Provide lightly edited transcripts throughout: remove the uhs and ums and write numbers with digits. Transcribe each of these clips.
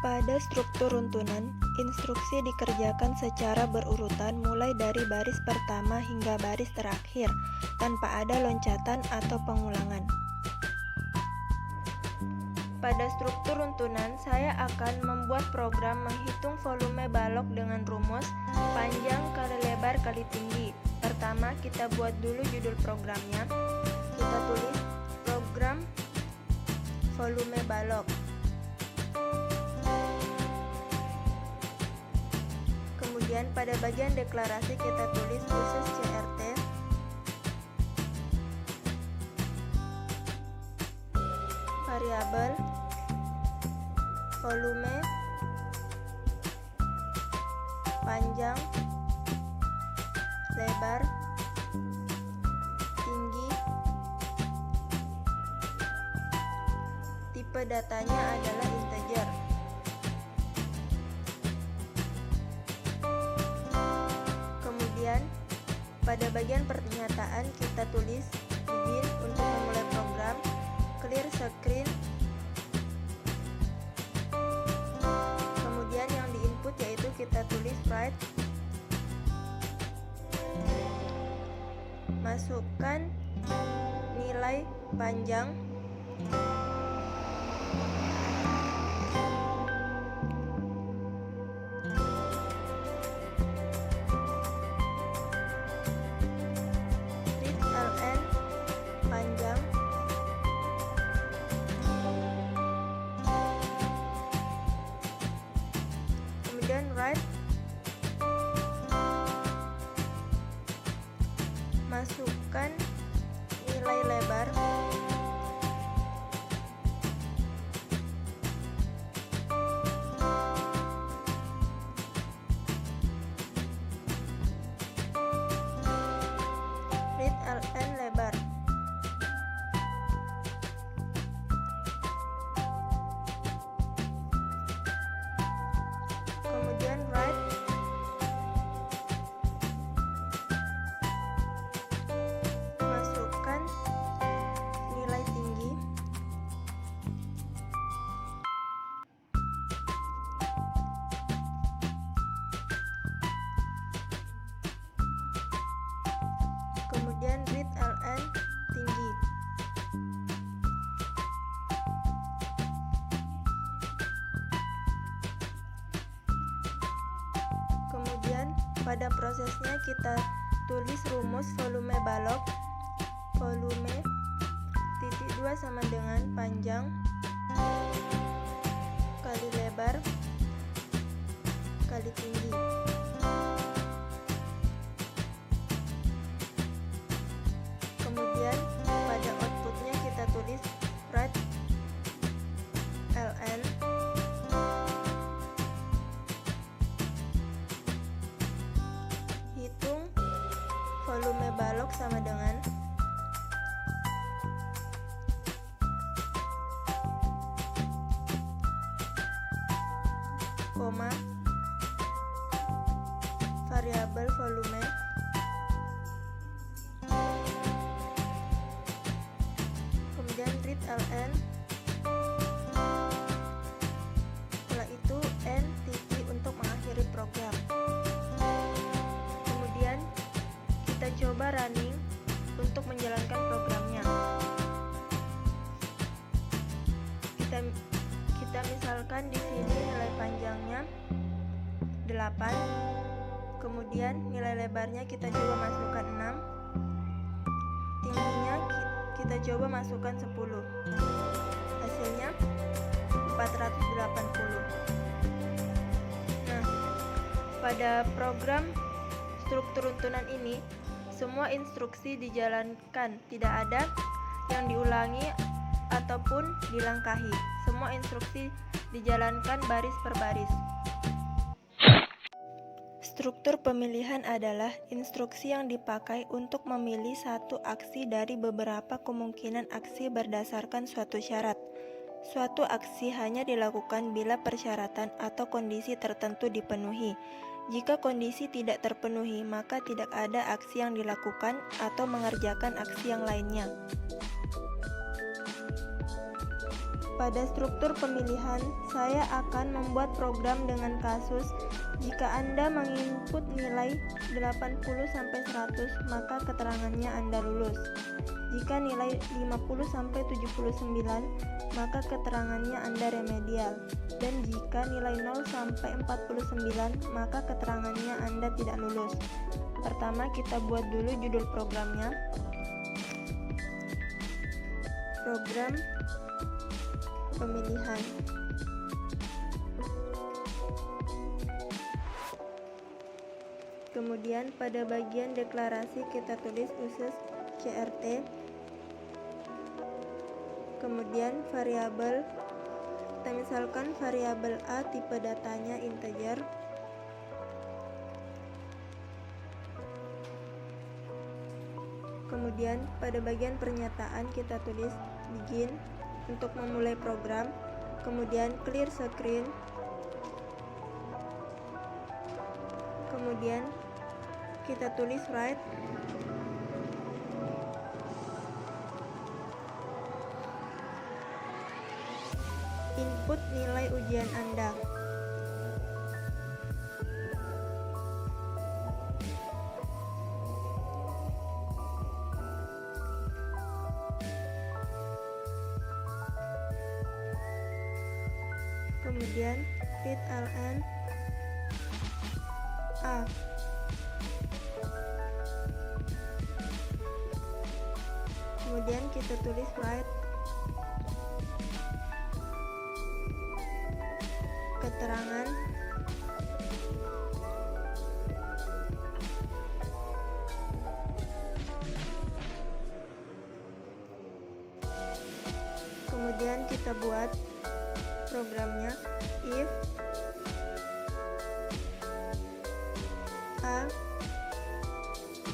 Pada struktur runtunan, instruksi dikerjakan secara berurutan mulai dari baris pertama hingga baris terakhir, tanpa ada loncatan atau pengulangan. Pada struktur runtunan, saya akan membuat program menghitung volume balok dengan rumus panjang kali lebar kali tinggi. Pertama, kita buat dulu judul programnya. Kita tulis program volume balok. Kemudian pada bagian deklarasi kita tulis khusus CRT, variabel volume panjang, lebar, tinggi, tipe datanya adalah integer. Kemudian pada bagian pernyataan kita tulis begin untuk memulai program, clear screen. Kemudian yang diinput yaitu kita tulis write, masukkan nilai panjang, read ln panjang, kemudian write, masukkan nilai lebar, read ln lebar. Kemudian write, masukkan nilai tinggi, kemudian read ln tinggi. Kemudian pada prosesnya kita tulis rumus volume balok, volume titik 2 sama dengan panjang kali lebar kali tinggi. Kemudian pada outputnya kita tulis write ln hitung volume balok sama dengan koma variabel volume kemudian read ln, setelah itu n titik untuk mengakhiri program. Kemudian kita coba running untuk menjalankan programnya. Kita misalkan di sini nilai panjangnya 8, kemudian nilai lebarnya kita coba masukkan 6, tingginya kita coba masukkan 10, hasilnya 480. Nah, pada program struktur runtunan ini semua instruksi dijalankan, tidak ada yang diulangi ataupun dilangkahi. Semua instruksi dijalankan baris per baris. Struktur pemilihan adalah instruksi yang dipakai untuk memilih satu aksi dari beberapa kemungkinan aksi berdasarkan suatu syarat. Suatu aksi hanya dilakukan bila persyaratan atau kondisi tertentu dipenuhi. Jika kondisi tidak terpenuhi, maka tidak ada aksi yang dilakukan atau mengerjakan aksi yang lainnya. Pada struktur pemilihan, saya akan membuat program dengan kasus. Jika Anda menginput nilai 80-100, maka keterangannya Anda lulus. Jika nilai 50-79, maka keterangannya Anda remedial. Dan jika nilai 0-49, maka keterangannya Anda tidak lulus. Pertama, kita buat dulu judul programnya. Program pemilihan. Kemudian pada bagian deklarasi kita tulis uses CRT. Kemudian variabel, kita misalkan variabel A tipe datanya integer. Kemudian pada bagian pernyataan kita tulis begin untuk memulai program. Kemudian clear screen. Kemudian kita tulis write. Input nilai ujian Anda. Kemudian read ln A. Kemudian kita tulis write keterangan kemudian kita buat programnya. If A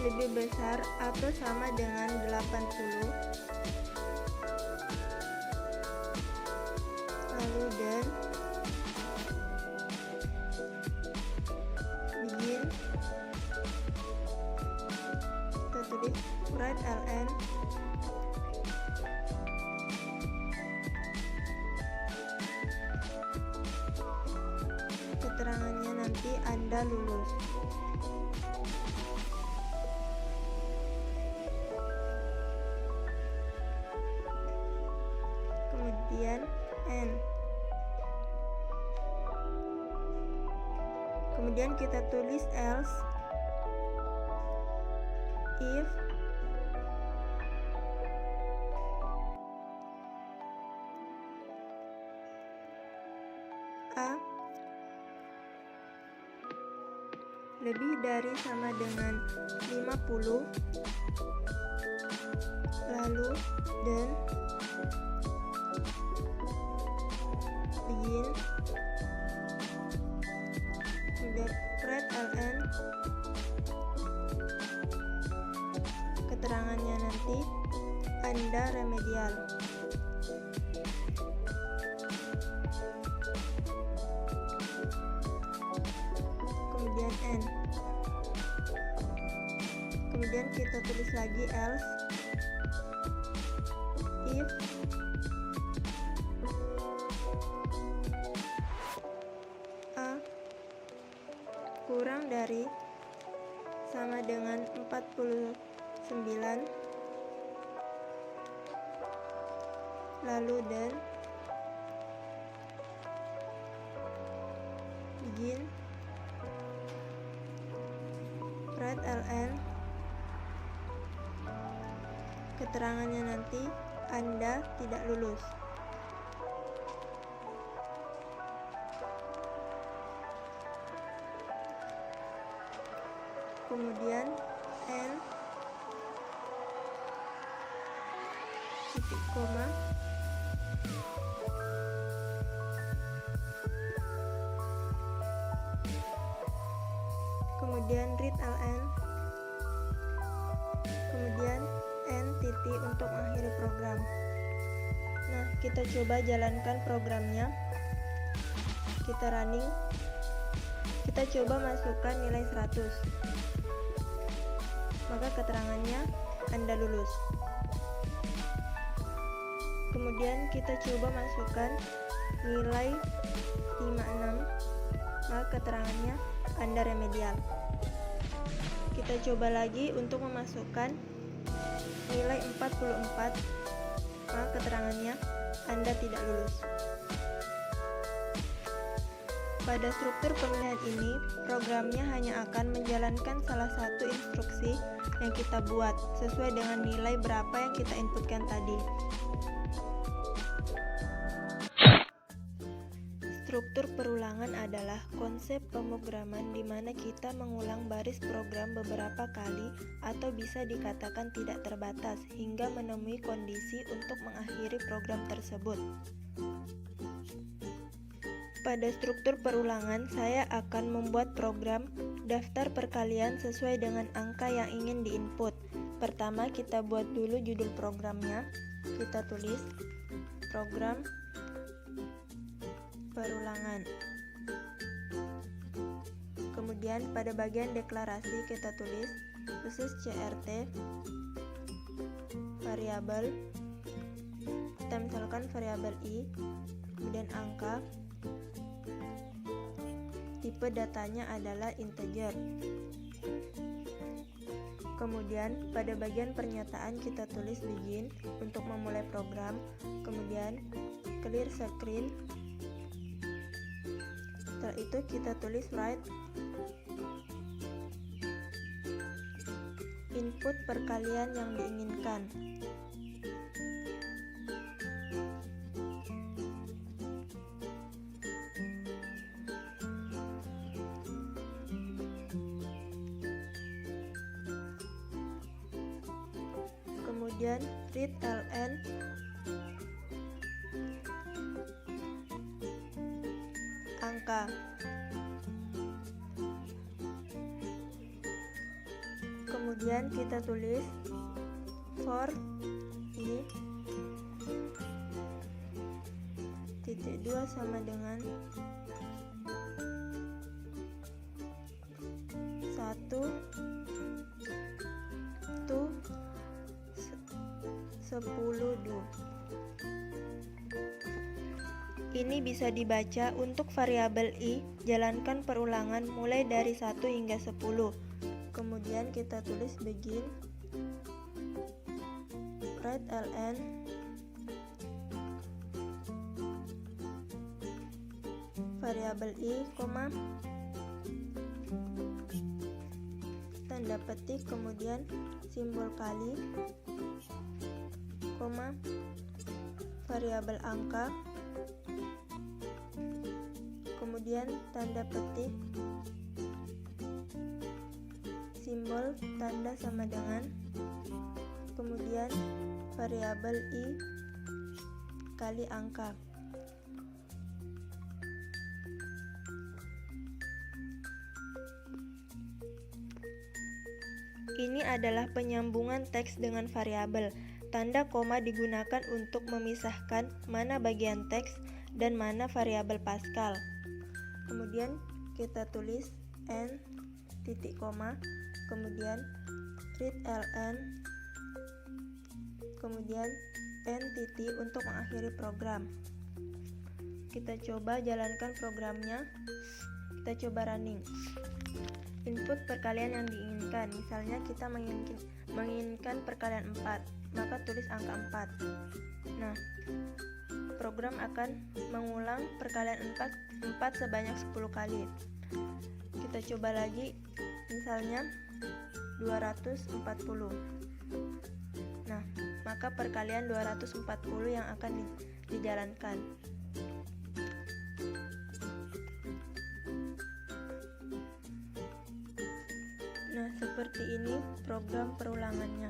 lebih besar atau sama dengan 80, lalu then begin, kita tulis write ln keterangannya nanti Anda lulus. Kemudian N. Kemudian kita tulis else if A lebih dari sama dengan 50, lalu then begin, kemudian write ln keterangannya nanti Anda remedial. Kemudian N. Kemudian kita tulis lagi else if A kurang dari sama dengan 49, lalu then begin, write ln keterangannya nanti Anda tidak lulus. Kemudian N titik koma, kemudian read ln, kemudian N titik untuk mengakhiri program. Nah, kita coba jalankan programnya. Kita running. Kita coba masukkan nilai 100. Maka keterangannya Anda lulus. Kemudian kita coba masukkan nilai 56, maka keterangannya Anda remedial. Kita coba lagi untuk memasukkan nilai 44, maka keterangannya Anda tidak lulus. Pada struktur pemilihan ini, programnya hanya akan menjalankan salah satu instruksi yang kita buat sesuai dengan nilai berapa yang kita inputkan tadi. Struktur perulangan adalah konsep pemrograman di mana kita mengulang baris program beberapa kali atau bisa dikatakan tidak terbatas hingga menemui kondisi untuk mengakhiri program tersebut. Pada struktur perulangan, saya akan membuat program daftar perkalian sesuai dengan angka yang ingin diinput. Pertama, kita buat dulu judul programnya. Kita tulis program perulangan. Kemudian pada bagian deklarasi kita tulis khusus CRT variabel, kita misalkan variabel i, kemudian angka, tipe datanya adalah integer. Kemudian pada bagian pernyataan kita tulis begin untuk memulai program, kemudian clear screen. Setelah itu kita tulis write input perkalian yang diinginkan. Kemudian read ln angka. Kemudian kita tulis for i titik 2 sama dengan 1 to 10 do. Ini bisa dibaca untuk variabel i, jalankan perulangan mulai dari 1 hingga 10. Kemudian kita tulis begin write ln variabel i, tanda petik, kemudian simbol kali, variabel angka, kemudian tanda petik, simbol tanda sama dengan, kemudian variabel i kali angka. Ini adalah penyambungan teks dengan variabel. Tanda koma digunakan untuk memisahkan mana bagian teks dan mana variabel Pascal. Kemudian kita tulis n titik koma, kemudian read ln, kemudian n titik untuk mengakhiri program. Kita coba jalankan programnya. Kita coba running. Input perkalian yang diinginkan, misalnya kita menginginkan perkalian 4, maka tulis angka 4. Nah, program akan mengulang perkalian 4 sebanyak 10 kali. Kita coba lagi, misalnya 240. Nah, maka perkalian 240 yang akan dijalankan. Nah, seperti ini program perulangannya.